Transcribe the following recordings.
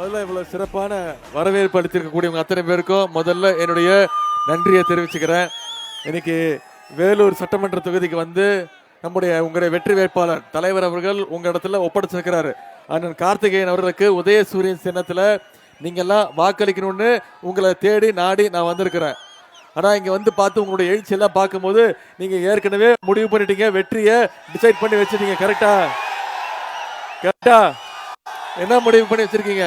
முதல்ல இவ்வளவு சிறப்பான வரவேற்பு அளித்திருக்கக்கூடியவங்க அத்தனை பேருக்கும் முதல்ல என்னுடைய நன்றியை தெரிவிச்சுக்கிறேன். இன்னைக்கு வேலூர் சட்டமன்ற தொகுதிக்கு வந்து நம்முடைய உங்களுடைய வெற்றி வேட்பாளர் தலைவர் அவர்கள் உங்க இடத்துல ஒப்படைச்சிருக்கிறாரு. அண்ணன் கார்த்திகேயன் அவர்களுக்கு உதயசூரியன் சின்னத்துல நீங்க எல்லாம் வாக்களிக்கணும்னு உங்களை தேடி நாடி நான் வந்திருக்கிறேன். ஆனா இங்க வந்து பார்த்து உங்களுடைய எழுச்சி எல்லாம் பார்க்கும்போது நீங்க ஏற்கனவே முடிவு பண்ணிட்டீங்க, வெற்றியை டிசைட் பண்ணி வச்சிட்டீங்க. கரெக்டா? கரெக்டா? என்ன முடிவு பண்ணி வச்சிருக்கீங்க?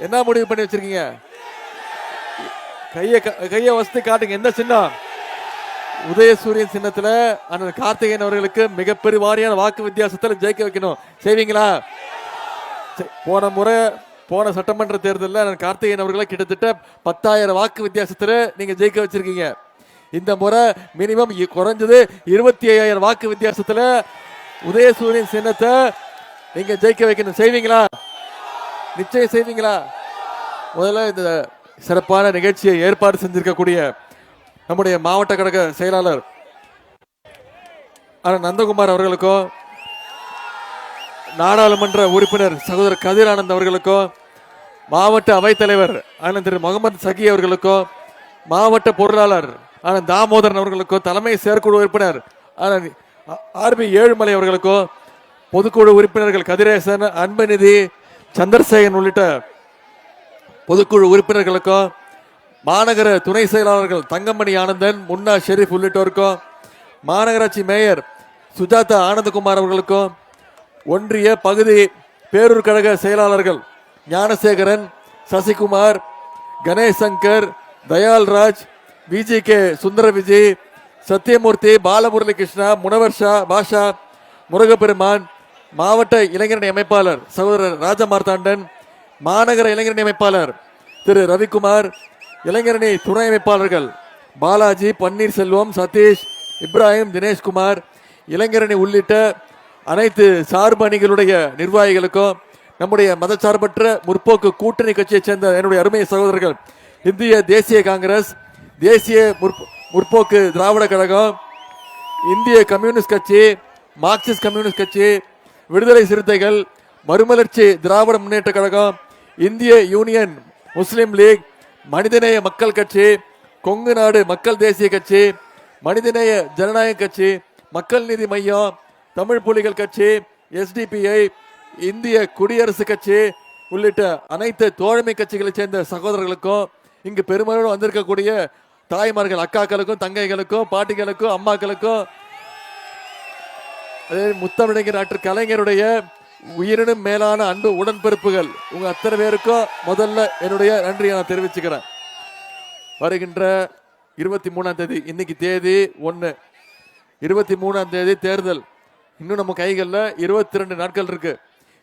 என்ன முடிவு பண்ணி வச்சிருக்கீங்க? கைய வசதி காட்டுங்க. எந்த சின்னம்? உதயசூரியன் சின்னத்துல அண்ணன் கார்த்திகேயன் அவர்களுக்கு மிகப்பெரிய வாரியான வாக்கு வித்தியாசத்துல ஜெயிக்க வைக்கணும். செய்வீங்களா? போன சட்டமன்ற தேர்தலில் அண்ணன் கார்த்திகேயன் அவர்களை கிட்டத்தட்ட 10,000 வாக்கு வித்தியாசத்துல நீங்க ஜெயிக்க வச்சிருக்கீங்க. இந்த முறை மினிமம் குறைஞ்சது 25,000 வாக்கு வித்தியாசத்துல உதயசூரியன் சின்னத்தை நீங்க ஜெயிக்க வைக்கணும். செய்வீங்களா? நிச்சயம் செய்வீங்களா? முதல்ல இந்த சிறப்பான நிகழ்ச்சியை ஏற்பாடு செஞ்சிருக்கக்கூடிய நம்முடைய மாவட்ட கழக செயலாளர் நந்தகுமார் அவர்களுக்கும், நாடாளுமன்ற உறுப்பினர் சகோதரர் கதிர் ஆனந்த் அவர்களுக்கும், மாவட்ட அவைத்தலைவர் அண்ணன் திரு முகமது சகி அவர்களுக்கும், மாவட்ட பொருளாளர் அண்ணன் தாமோதரன் அவர்களுக்கும், தலைமை செயற்குழு உறுப்பினர் அண்ணன் ஆர்பி ஏழுமலை அவர்களுக்கும், பொதுக்குழு உறுப்பினர்கள் கதிரேசன், அன்பநிதி, சந்திரசேகரன் உள்ளிட்ட பொதுக்குழு உறுப்பினர்களுக்கும், மாநகர துணை செயலாளர்கள் தங்கமணி ஆனந்தன், முன்னா ஷெரீப் உள்ளிட்டோருக்கும், மாநகராட்சி மேயர் சுஜாதா ஆனந்தகுமார் அவர்களுக்கும், ஒன்றிய பகுதி பேரூர் கழக செயலாளர்கள் ஞானசேகரன், சசிகுமார், கணேஷ் சங்கர், தயால்ராஜ், விஜிகே சுந்தர விஜய், சத்யமூர்த்தி, பாலமுரளி கிருஷ்ணா, முனவர் ஷா, பாஷா, முருகப்பெருமான், மாவட்ட இளைஞரணி அமைப்பாளர் சகோதரர் ராஜமார்த்தாண்டன், மாநகர இளைஞரணி அமைப்பாளர் திரு ரவிக்குமார், இளைஞரணி துணை அமைப்பாளர்கள் பாலாஜி, பன்னீர்செல்வம், சதீஷ், இப்ராஹிம், தினேஷ்குமார், இளைஞரணி உள்ளிட்ட அனைத்து சார்பு அணிகளுடைய நிர்வாகிகளுக்கும், நம்முடைய மதச்சார்பற்ற முற்போக்கு கூட்டணி கட்சியைச் சேர்ந்த என்னுடைய அருமை சகோதரர்கள் இந்திய தேசிய காங்கிரஸ், தேசிய முற்போக்கு திராவிட கழகம், இந்திய கம்யூனிஸ்ட் கட்சி, மார்க்சிஸ்ட் கம்யூனிஸ்ட் கட்சி, விடுதலை சிறுத்தைகள், மறுமலர்ச்சி திராவிட முன்னேற்ற கழகம், இந்திய யூனியன் முஸ்லிம் லீக், மனிதநேய மக்கள் கட்சி, கொங்கு நாடு மக்கள் தேசிய கட்சி, மனிதநேய ஜனநாயக கட்சி, மக்கள் நீதி மையம், தமிழ் புலிகள் கட்சி, எஸ்டிபிஐ, இந்திய குடியரசு கட்சி உள்ளிட்ட அனைத்து தோழமை கட்சிகளை சேர்ந்த சகோதரர்களுக்கும், இங்கு பெருமளவு வந்திருக்கக்கூடிய தாய்மார்கள், அக்காக்களுக்கும், தங்கைகளுக்கும், பாட்டிகளுக்கும், அம்மாக்களுக்கும், முத்தமிழர் டாக்டர் கலைஞருடைய உயிரினும் மேலான அன்பு உடன்பிறப்புகள் உங்க அத்தனை பேருக்கும் முதல்ல என்னுடைய நன்றியை நான் தெரிவிச்சுக்கிறேன். வருகின்ற 23ஆம் தேதி, இன்னைக்கு தேதி 1, 23ஆம் தேதி தேர்தல். இன்னும் நம்ம கைகளில் 22 நாட்கள் இருக்கு.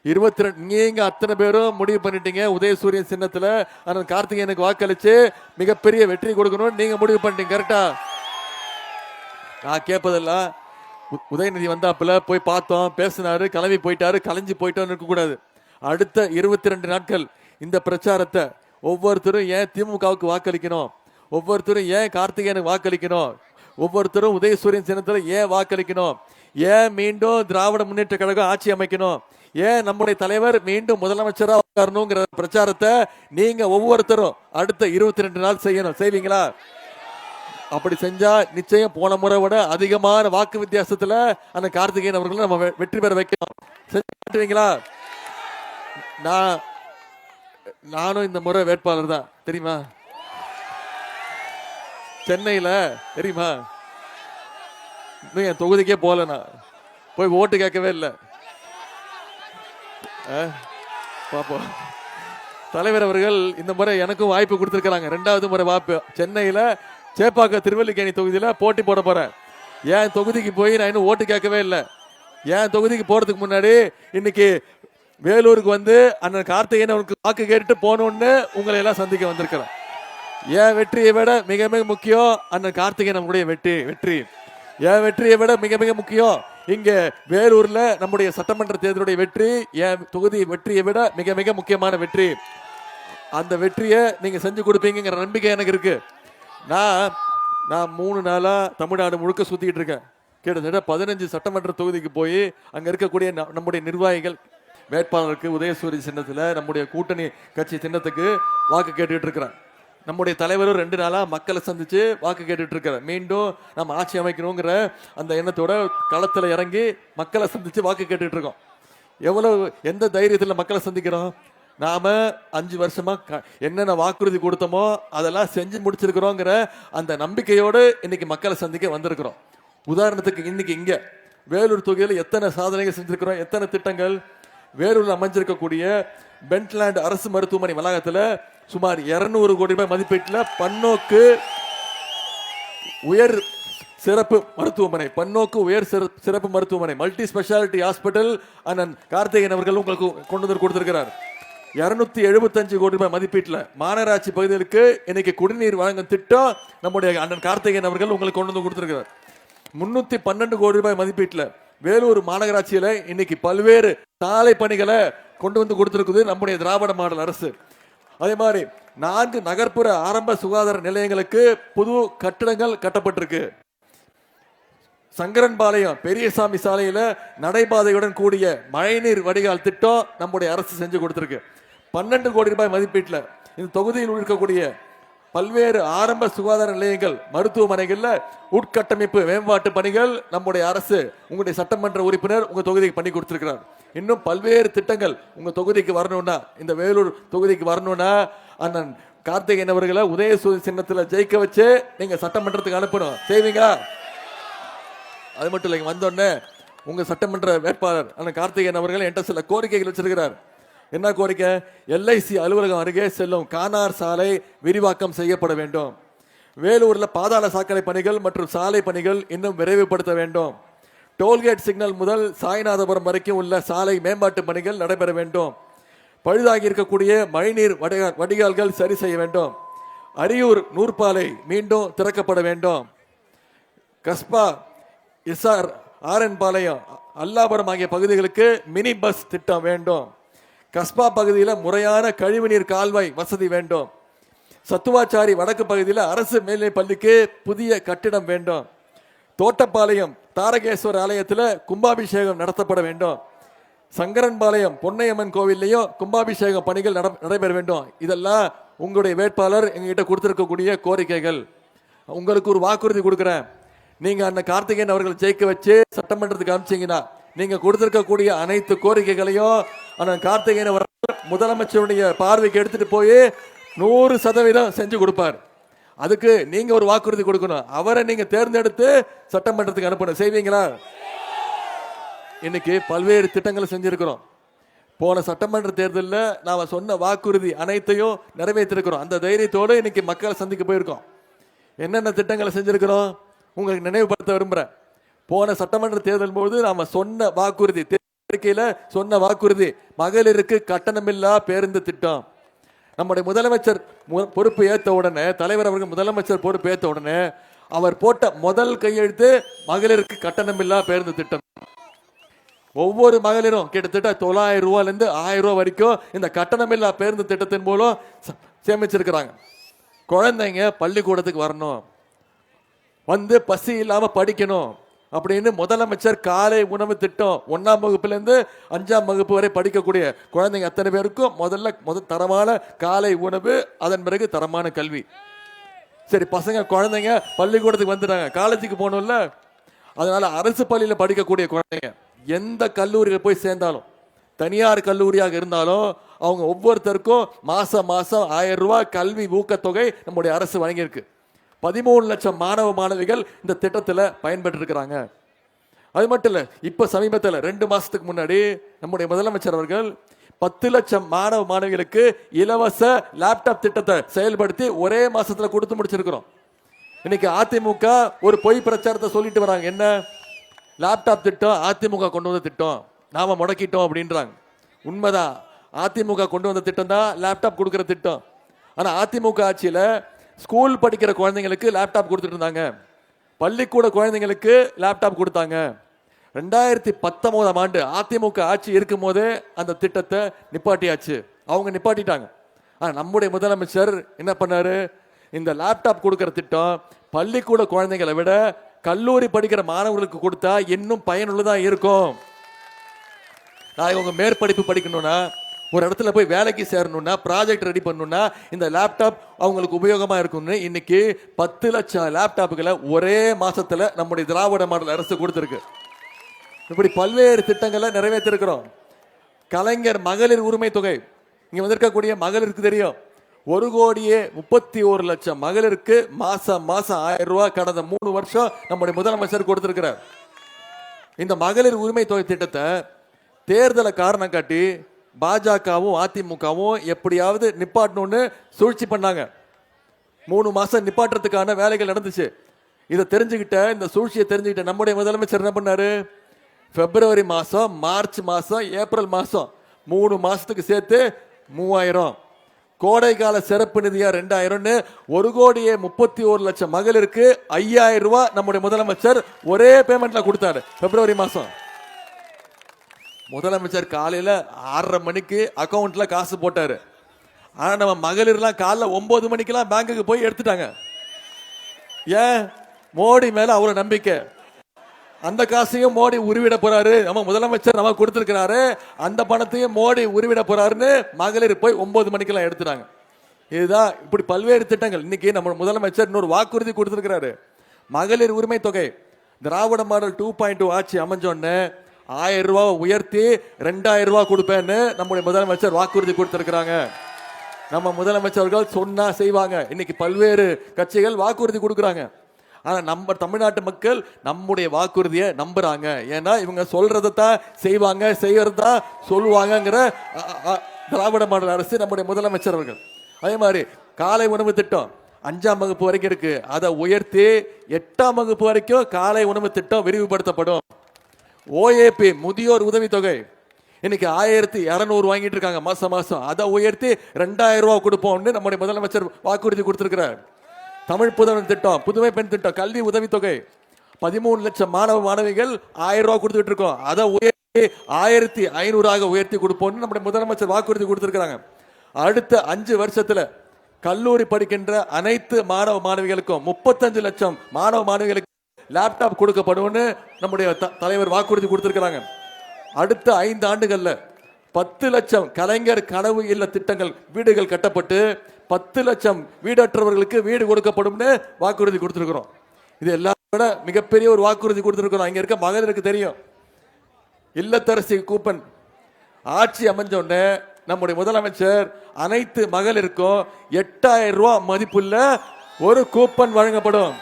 22 நீங்க அத்தனை பேரும் முடிவு பண்ணிட்டீங்க, உதயசூரியன் சின்னத்துல அண்ணன் கார்த்திகேயனுக்கு வாக்களிச்சு மிகப்பெரிய வெற்றி கொடுக்கணும்னு நீங்க முடிவு பண்ணிட்டீங்க. கரெக்டா? நான் கேட்பதெல்லாம் உதயநிதி வந்தாப்புல போய் பார்த்தோம், பேசினாரு, கிளம்பி போயிட்டாரு, கலைஞ்சி போயிட்டோன்னு இருக்கக்கூடாது. அடுத்த 22 நாட்கள் இந்த பிரச்சாரத்தை ஒவ்வொருத்தரும் ஏன் திமுகவுக்கு வாக்களிக்கணும், ஒவ்வொருத்தரும் ஏன் கார்த்திகேயனுக்கு வாக்களிக்கணும், ஒவ்வொருத்தரும் உதயசூரியன் சின்னத்துல ஏன் வாக்களிக்கணும், ஏன் மீண்டும் திராவிட முன்னேற்ற கழகம் ஆட்சி அமைக்கணும், ஏன் நம்முடைய தலைவர் மீண்டும் முதலமைச்சராக உட்காரணுங்கிற பிரச்சாரத்தை நீங்க ஒவ்வொருத்தரும் அடுத்த 22 நாள் செய்யணும். செய்வீங்களா? அப்படி செஞ்சா நிச்சயம் போன முறை விட அதிகமான வாக்கு வித்தியாசத்துல அந்த கார்த்திகேயன் அவர்களை நம்ம வெற்றி பெற வைக்கணும். செஞ்சுவீங்களா? நானும் இந்த முறை வேட்பாளர் தான், தெரியுமா? சென்னையில தெரியுமா, இன்னும் என் தொகுதிக்கே போல, நான் போய் ஓட்டு கேட்கவே இல்லை. பாப்போம். தலைவர் அவர்கள் இந்த முறை எனக்கும் வாய்ப்பு கொடுத்திருக்கிறாங்க, 2வது முறை வாய்ப்பு. சென்னையில சேப்பாக்க திருவல்லிக்கேணி தொகுதியில போட்டி போட போறேன். என் தொகுதிக்கு போய் நான் இன்னும் ஓட்டு கேட்கவே இல்லை. என் தொகுதிக்கு போறதுக்கு முன்னாடி இன்னைக்கு வேலூருக்கு வந்து அண்ணன் கார்த்திகேயன் அவருக்கு வாக்கு கேட்டு போகணும்னு உங்களை எல்லாம் சந்திக்க வந்திருக்கிறேன். என் வெற்றியை விட மிக மிக முக்கியம் அண்ணன் கார்த்திகேயன் அவருடைய வெற்றி. என் வெற்றியை விட மிக மிக முக்கியம் இங்க வேலூர்ல நம்முடைய சட்டமன்ற தேர்தலுடைய வெற்றி. என் தொகுதி வெற்றியை விட மிக மிக முக்கியமான வெற்றி. அந்த வெற்றியை நீங்க செஞ்சு கொடுப்பீங்கிற நம்பிக்கை எனக்கு இருக்கு. நான் 3 நாளா தமிழ்நாடு முழுக்க சுத்திட்டு இருக்கேன். கிட்டத்தட்ட 15 சட்டமன்ற தொகுதிக்கு போய் அங்க இருக்கக்கூடிய நம்முடைய நிர்வாகிகள் வேட்பாளருக்கு உதயசூரிய சின்னத்துல நம்முடைய கூட்டணி கட்சி சின்னத்துக்கு வாக்கு கேட்டுட்டு இருக்கிறேன். நம்முடைய தலைவரும் 2 நாளா மக்களை சந்திச்சு வாக்கு கேட்டுட்டு இருக்கிறார். மீண்டும் நம்ம ஆட்சி அமைக்கணுங்கிற அந்த எண்ணத்தோட களத்துல இறங்கி மக்களை சந்திச்சு வாக்கு கேட்டுட்டு இருக்கோம். எவ்வளவு எந்த தைரியத்துல மக்களை சந்திக்கிறோம்? நாம 5 வருஷமா என்னென்ன வாக்குறுதி கொடுத்தோமோ அதெல்லாம் செஞ்சு முடிச்சிருக்கிறோங்கிற அந்த நம்பிக்கையோடு இன்னைக்கு மக்களை சந்திக்க வந்திருக்கிறோம். உதாரணத்துக்கு இன்னைக்கு இங்க வேலூர் தொகுதியில் எத்தனை சாதனைகள் செஞ்சிருக்கிறோம், எத்தனை திட்டங்கள். வேலூரில் அமைஞ்சிருக்கக்கூடிய பென்ட்லாண்ட் அரசு மருத்துவமனை வளாகத்தில் சுமார் 200 கோடி ரூபாய் மதிப்பீட்டில் பன்னோக்கு உயர் சிறப்பு மருத்துவமனை, பன்னோக்கு உயர் சிறப்பு மருத்துவமனை, மல்டி ஸ்பெஷாலிட்டி ஹாஸ்பிட்டல் அண்ணன் கார்த்திகேயன் அவர்கள் உங்களுக்கு கொண்டு வந்து கொடுத்திருக்கிறார். 275 கோடி ரூபாய் மதிப்பீட்டில் மாநகராட்சி பகுதிகளுக்கு இன்னைக்கு குடிநீர் வழங்கும் திட்டம் நம்முடைய அண்ணன் கார்த்திகேயன் அவர்கள் உங்களுக்கு கொண்டு வந்து கொடுத்திருக்கிறார். 312 கோடி ரூபாய் மதிப்பீட்டில் வேலூர் மாநகராட்சியில இன்னைக்கு பல்வேறு சாலை பணிகளை கொண்டு வந்து கொடுத்திருக்குது நம்முடைய திராவிட மாடல் அரசு. அதே மாதிரி 4 நகர்ப்புற ஆரம்ப சுகாதார நிலையங்களுக்கு புது கட்டிடங்கள் கட்டப்பட்டிருக்கு. சங்கரன்பாளையம் பெரியசாமி சாலையில நடைபாதையுடன் கூடிய மழைநீர் வடிகால் திட்டம் நம்முடைய அரசு செஞ்சு கொடுத்திருக்கு. 12 கோடி ரூபாய் மதிப்பீட்டில் இந்த தொகுதியில் இருக்கக்கூடிய பல்வேறு ஆரம்ப சுகாதார நிலையங்கள் மருத்துவமனைகள்ல உட்கட்டமைப்பு மேம்பாட்டு பணிகள் நம்முடைய அரசு உங்களுடைய சட்டமன்ற உறுப்பினர் உங்க தொகுதிக்கு பண்ணி கொடுத்திருக்கிறார். இன்னும் பல்வேறு திட்டங்கள் உங்க தொகுதிக்கு வரணும்னா, இந்த வேலூர் தொகுதிக்கு வரணும்னா அண்ணன் கார்த்திகேயன் அவர்களை உதயசூரிய சின்னத்துல ஜெயிக்க வச்சு நீங்க சட்டமன்றத்துக்கு அனுப்பணும். செய்வீங்களா? அது மட்டும் இல்லைங்க, வந்தோடனே உங்க சட்டமன்ற வேட்பாளர் அண்ணன் கார்த்திகேயன் அவர்கள் என்கிட்ட சில கோரிக்கைகள் வச்சிருக்கிறார். என்ன கோரிக்கை? LIC அலுவலகம் அருகே செல்லும் கானார் சாலை விரிவாக்கம் செய்யப்பட வேண்டும். வேலூர்ல பாதாள சாக்கடை பணிகள் மற்றும் சாலை பணிகள் இன்னும் விரைவுபடுத்த வேண்டும். டோல்கேட் சிக்னல் முதல் சாய்நாதபுரம் வரைக்கும் உள்ள சாலை மேம்பாட்டு பணிகள் நடைபெற வேண்டும். பழுதாகி இருக்கக்கூடிய மழைநீர் வடிகால்கள் சரி செய்ய வேண்டும். அரியூர் நூற்பாலை மீண்டும் திறக்கப்பட வேண்டும். கஸ்பா இசார் ஆரன் பாளையம் அல்லாபுரம் ஆகிய பகுதிகளுக்கு மினி பஸ் திட்டம் வேண்டும். கஸ்பா பகுதியில் முறையான கழிவுநீர் கால்வாய் வசதி வேண்டும். சத்துவாச்சாரி வடக்கு பகுதியில் அரசு மேல்நிலைப் பள்ளிக்கு புதிய கட்டிடம் வேண்டும். தோட்டப்பாளையம் தாரகேஸ்வரர் ஆலயத்தில் கும்பாபிஷேகம் நடத்தப்பட வேண்டும். சங்கரன்பாளையம் பொன்னையம்மன் கோவில்லையும் கும்பாபிஷேகம் பணிகள் நடைபெற வேண்டும். இதெல்லாம் உங்களுடைய வேட்பாளர் எங்ககிட்ட கொடுத்திருக்கக்கூடிய கோரிக்கைகள். உங்களுக்கு ஒரு வாக்குறுதி கொடுக்குறேன். நீங்க அண்ணன் கார்த்திகேயன் அவர்களை ஜெயிக்க வச்சு சட்டமன்றத்துக்கு அனுப்பிச்சீங்கன்னா நீங்க கொடுத்திருக்கக்கூடிய அனைத்து கோரிக்கைகளையும் அண்ணன் கார்த்திகேயன் அவர்கள் முதலமைச்சருடைய பார்வைக்கு எடுத்துட்டு போய் 100% செஞ்சு கொடுப்பார். அதுக்கு நீங்க ஒரு வாக்குறுதி கொடுக்கணும். அவரை நீங்க தேர்ந்தெடுத்து சட்டமன்றத்துக்கு அனுப்பணும். செய்வீங்களா? இன்னைக்கு பல்வேறு திட்டங்களை செஞ்சிருக்கிறோம். போன சட்டமன்ற தேர்தலில் நாம சொன்ன வாக்குறுதி அனைத்தையும் நிறைவேற்றிருக்கிறோம். அந்த தைரியத்தோடு இன்னைக்கு மக்களை சந்திக்க போயிருக்கோம். என்னென்ன திட்டங்களை செஞ்சிருக்கிறோம் உங்களுக்கு நினைவுபடுத்த விரும்புறேன். போன சட்டமன்ற தேர்தல் போது நாம சொன்ன வாக்குறுதி, அறிக்கையில சொன்ன வாக்குறுதி மகளிருக்கு கட்டணமில்லா பேருந்து திட்டம். நம்முடைய முதலமைச்சர் பொறுப்பு ஏற்ற உடனே, தலைவர் அவர்கள் முதலமைச்சர் பொறுப்பு ஏற்ற உடனே அவர் போட்ட முதல் கையெழுத்து மகளிருக்கு கட்டணமில்லா பேருந்து திட்டம். ஒவ்வொரு மகளிரும் கிட்டத்தட்ட 900 ரூபாயிலிருந்து 1000 ரூபாய் வரைக்கும் இந்த கட்டணமில்லா பேருந்து திட்டத்தின் மூலம் சேமிச்சிருக்கிறாங்க. குழந்தைங்க பள்ளிக்கூடத்துக்கு வரணும், வந்து பசி இல்லாம படிக்கணும் அப்படின்னு முதலமைச்சர் காலை உணவு திட்டம் 1ஆம் வகுப்புலேருந்து 5ஆம் வகுப்பு வரை படிக்கக்கூடிய குழந்தைங்க அத்தனை பேருக்கும் முதல் தரமான காலை உணவு, அதன் பிறகு தரமான கல்வி. சரி, பசங்க குழந்தைங்க பள்ளிக்கூடத்துக்கு வந்துட்டாங்க, காலேஜுக்கு போகணும்ல, அதனால அரசு பள்ளியில் படிக்கக்கூடிய குழந்தைங்க எந்த கல்லூரியில் போய் சேர்ந்தாலும், தனியார் கல்லூரியாக இருந்தாலும் அவங்க ஒவ்வொருத்தருக்கும் மாசம் 1000 ரூபாய் கல்வி ஊக்கத்தொகை நம்முடைய அரசு வழங்கியிருக்கு. 13 லட்சம் மாணவ மாணவிகள் இந்த திட்டத்தில் பயன்பெற்று இருக்கிறாங்க. அது மட்டும் இல்ல, இப்ப சமீபத்தில் 2 மாசத்துக்கு முன்னாடி நம்முடைய முதலமைச்சர் அவர்கள் 10 லட்சம் மாணவ மாணவிகளுக்கு இலவச லேப்டாப் திட்டத்தை செயல்படுத்தி ஒரே மாசத்துல கொடுத்து முடிச்சிருக்கிறோம். இன்னைக்கு அதிமுக ஒரு பொய் பிரச்சாரத்தை சொல்லிட்டு வராங்க. என்ன? லேப்டாப் திட்டம் அதிமுக கொண்டு வந்த திட்டம், நாம முடக்கிட்டோம் அப்படின்றாங்க. உண்மைதான், அதிமுக கொண்டு வந்த திட்டம் தான் லேப்டாப் கொடுக்கிற திட்டம். ஆனா அதிமுக ஆட்சியில ஸ்கூல் படிக்கிற குழந்தைங்களுக்கு லேப்டாப் கொடுத்துட்டு இருந்தாங்க, பள்ளிக்கூட குழந்தைங்களுக்கு லேப்டாப் கொடுத்தாங்க. 2019ஆம் ஆண்டு அதிமுக ஆட்சி இருக்கும் போதே அந்த திட்டத்தை நிப்பாட்டியாச்சு, அவங்க நிப்பாட்டிட்டாங்க. ஆனா நம்முடைய முதலமைச்சர் என்ன பண்ணாரு? இந்த லேப்டாப் கொடுக்கிற திட்டம் பள்ளிக்கூட குழந்தைகளை விட கல்லூரி படிக்கிற மாணவர்களுக்கு கொடுத்தா இன்னும் பயனுள்ளதா இருக்கும். நான் உங்க மேற்படிப்பு படிக்கணும்னா, ஒரு இடத்துல போய் வேலைக்கு சேரணும்னா, ப்ராஜெக்ட் ரெடி பண்ணணும்னா இந்த லேப்டாப் அவங்களுக்கு உபயோகமா இருக்கும்னு இன்னைக்கு 10 லட்சம் லேப்டாப்புகளை ஒரே மாசத்துல நம்முடைய திராவிட மாடல் அரசு கொடுத்திருக்கு. இப்படி பல்வேறு திட்டங்களை நிறைவேற்றிருக்கிறோம். கலைஞர் மகளிர் உரிமை தொகை, இங்க வந்திருக்கக்கூடிய மகளிருக்கு தெரியும், 1,31,00,000 மகளிருக்கு மாசம் 1000 ரூபாய் கடந்த 3 வருஷம் நம்முடைய முதலமைச்சர் கொடுத்திருக்கிறார். இந்த மகளிர் உரிமை தொகை திட்டத்தை தேர்தலை காரணம் காட்டி பாஜகவும் அதிமுகவும் எப்படியாவது நிப்பாட்டணும்னு சூழ்ச்சி பண்ணாங்க. 3 மாசம் நிப்பாட்டுறதுக்கான வேலைகள் நடந்துச்சு. இதை தெரிஞ்சுக்கிட்ட, இந்த சூழ்ச்சியை தெரிஞ்சுக்கிட்ட நம்முடைய முதலமைச்சர் என்ன பண்ணாரு, பிப்ரவரி மாசம், மார்ச் மாசம், ஏப்ரல் மாசம் 3 மாசத்துக்கு சேர்த்து 3000, கோடை கால சிறப்பு நிதியா 2000, 1,31,00,000 மகளிருக்கு 5000 ரூபாய் நம்முடைய முதலமைச்சர் ஒரே பேமெண்ட்ல கொடுத்தாரு. பிப்ரவரி மாசம் முதலமைச்சர் காலையில 6:30 மணிக்கு அக்கௌண்ட்ல காசு போட்டாரு. ஆனா நம்ம மகளிர்லாம் காலைல 9 மணிக்கெல்லாம் பேங்குக்கு போய் எடுத்துட்டாங்க. ஏன்? மோடி மேல அவ்வளவு நம்பிக்கை. அந்த காசையும் மோடி உருவிட போறாரு, நம்ம முதலமைச்சர் நம்ம கொடுத்திருக்கிறாரு, அந்த பணத்தையும் மோடி உருவிட போறாருன்னு மகளிர் போய் 9 மணிக்கெல்லாம் எடுத்துட்டாங்க. இதுதான் இப்படி பல்வேறு திட்டங்கள். இன்னைக்கு நம்ம முதலமைச்சர் இன்னொரு வாக்குறுதி கொடுத்திருக்கிறாரு. மகளிர் உரிமை தொகை திராவிட மாடல் 2.2 ஆட்சி அமைஞ்சோன்னு 1000 ரூபாய் உயர்த்தி 2000 ரூபாய் கொடுப்பேன்னு நம்முடைய முதலமைச்சர் வாக்குறுதி கொடுத்திருக்கிறாங்க. நம்ம முதலமைச்சர்கள் சொன்னா செய்வாங்க. இன்னைக்கு பல்வேறு கட்சிகள் வாக்குறுதி கொடுக்கறாங்க. ஆனா நம்ம தமிழ்நாட்டு மக்கள் நம்முடைய வாக்குறுதியை நம்புறாங்க. ஏன்னா இவங்க சொல்றதான் செய்வாங்க, செய்யறதா சொல்லுவாங்கங்கிற திராவிட மாடல் அரசு நம்முடைய முதலமைச்சர் அவர்கள். அதே மாதிரி காலை உணவு திட்டம் 5ஆம் வகுப்பு வரைக்கும் இருக்கு, அதை உயர்த்தி 8ஆம் வகுப்பு வரைக்கும் காலை உணவு திட்டம் விரிவுபடுத்தப்படும். ஓஏபி முதியோர் உதவி தொகை இன்னைக்கு 1200 வாங்கிட்டு இருக்காங்க மாசம் மாசம், அதை உயர்த்தி 2000 ரூபாய் கொடுப்போம்னு நம்முடைய முதலமைச்சர் வாக்குறுதி கொடுத்திருக்கிறார். தமிழ் புதல்வன் திட்டம், புதுமை பெண் திட்டம், கல்வி உதவி தொகை 13 லட்சம் மாணவ மாணவிகள் 1000 ரூபாய் கொடுத்துட்டு இருக்கோம், அதை உயர்த்தி 1500 உயர்த்தி கொடுப்போம்னு நம்முடைய முதலமைச்சர் வாக்குறுதி கொடுத்திருக்கிறாங்க. அடுத்த 5 வருஷத்துல கல்லூரி படிக்கின்ற அனைத்து மாணவ மாணவிகளுக்கும் 35 லட்சம் மாணவ மாணவிகளுக்கு லேப்டாப் கொடுக்கப்படும் நம்முடைய தலைவர் வாக்குறுதி கொடுத்திருக்கிறாங்க. அடுத்த 5 ஆண்டுகள்ல 10 லட்சம் கலைஞர் கனவு இல்ல திட்டங்கள், வீடுகள் கட்டப்பட்டு 10 லட்சம் வீடற்றவர்களுக்கு வீடு கொடுக்கப்படும் வாக்குறுதி கொடுத்திருக்கிறோம். இது எல்லாரோட மிகப்பெரிய ஒரு வாக்குறுதி கொடுத்திருக்கிறோம். இங்க இருக்க மகளிருக்கு தெரியும், இல்லத்தரசி கூப்பன் ஆட்சி அமைஞ்சோடனே நம்முடைய முதலமைச்சர் அனைத்து மகளிருக்கும் 8000 ரூபாய் மதிப்புள்ள ஒரு கூப்பன் வழங்கப்படும்.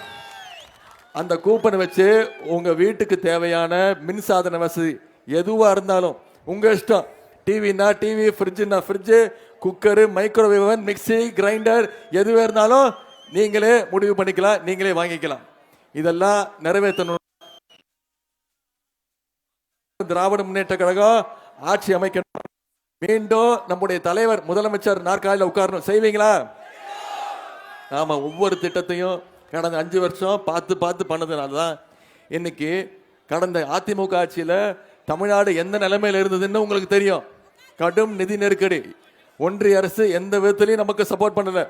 அந்த கூப்பனை வச்சு உங்க வீட்டுக்கு தேவையான மின்சாதன வசதி எதுவா இருந்தாலும் உங்க இஷ்டம், டிவினா டிவி, ஃப்ரிட்ஜ்னா ஃப்ரிட்ஜ், குக்கரு, மைக்ரோவேவன், மிக்சி, கிரைண்டர் எதுவே இருந்தாலும் நீங்களே முடிவு பண்ணிக்கலாம், நீங்களே வாங்கிக்கலாம். இதெல்லாம் நிறைவேற்றணும். திராவிட முன்னேற்ற கழகம் ஆட்சி அமைக்கணும், மீண்டும் நம்முடைய தலைவர் முதலமைச்சர் நாற்காலியில் உட்காரணும். செய்வீங்களா? ஆமா, ஒவ்வொரு திட்டத்தையும் கடந்த 5 வருஷம் பார்த்து பார்த்து பண்ணதுனால தான் இன்னைக்கு கடந்த அதிமுக ஆட்சியில் தமிழ்நாடு எந்த நிலைமையில் இருந்ததுன்னு உங்களுக்கு தெரியும். கடும் நிதி நெருக்கடி, ஒன்றிய அரசு எந்த விதத்திலையும் நமக்கு சப்போர்ட் பண்ணல.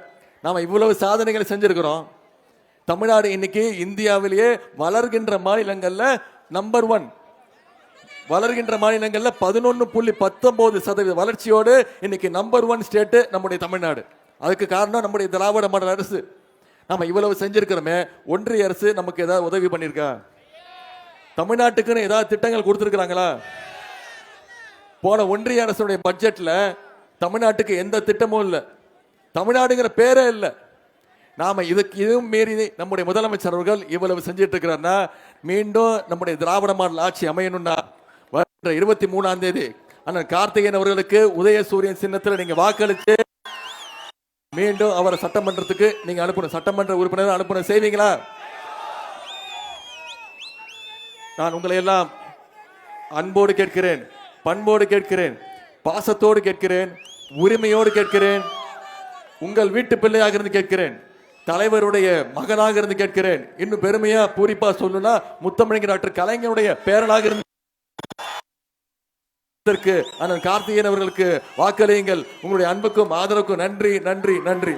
நாம இவ்வளவு சாதனைகளை செஞ்சிருக்கிறோம். தமிழ்நாடு இன்னைக்கு இந்தியாவிலேயே வளர்கின்ற மாநிலங்கள்ல நம்பர் 1, வளர்கின்ற மாநிலங்கள்ல 11.19% வளர்ச்சியோடு இன்னைக்கு நம்பர் 1 ஸ்டேட் நம்முடைய தமிழ்நாடு. அதுக்கு காரணம் நம்முடைய திராவிட மாடல் அரசு. நம்ம இவ்வளவு செஞ்சிருக்கிறோமே, ஒன்றிய அரசு நமக்கு ஏதாவது உதவி பண்ணிருக்கா? தமிழ்நாட்டுக்குன்னு ஏதாவது திட்டங்கள் கொடுத்திருக்கிறாங்களா? போன ஒன்றிய அரசுடைய பட்ஜெட்ல தமிழ்நாட்டுக்கு எந்த திட்டமும் இல்லை, தமிழ்நாடுங்கிற பேரே இல்லை. நாம இதுவும் மீறி நம்முடைய முதலமைச்சர் அவர்கள் இவ்வளவு செஞ்சிட்டு இருக்கிறார்னா, மீண்டும் நம்முடைய திராவிட மாடல் ஆட்சி அமையணும்னா 23ஆம் தேதி அண்ணன் கார்த்திகேயன் அவர்களுக்கு உதயசூரியன் சின்னத்தில் நீங்க வாக்களிச்சு மீண்டும் அவரை சட்டமன்றத்துக்கு நீங்க அனுப்பணும். சட்டமன்ற உறுப்பினர் அனுப்பணும். செய்வீங்களா? நான் உங்களை எல்லாம் அன்போடு கேட்கிறேன், பண்போடு கேட்கிறேன், பாசத்தோடு கேட்கிறேன், உரிமையோடு கேட்கிறேன், உங்கள் வீட்டு பிள்ளையாக இருந்து கேட்கிறேன், தலைவருடைய மகனாக இருந்து கேட்கிறேன். இன்னும் பெருமையா பூரிப்பா சொல்லணும்னா முத்தமிழர் டாக்டர் கலைஞருடைய பேரனாக இருந்து அண்ணன் கார்த்திகேயன் அவர்களுக்கு வாக்களியுங்கள். உங்களுடைய அன்புக்கும் ஆதரவுக்கும் நன்றி, நன்றி, நன்றி.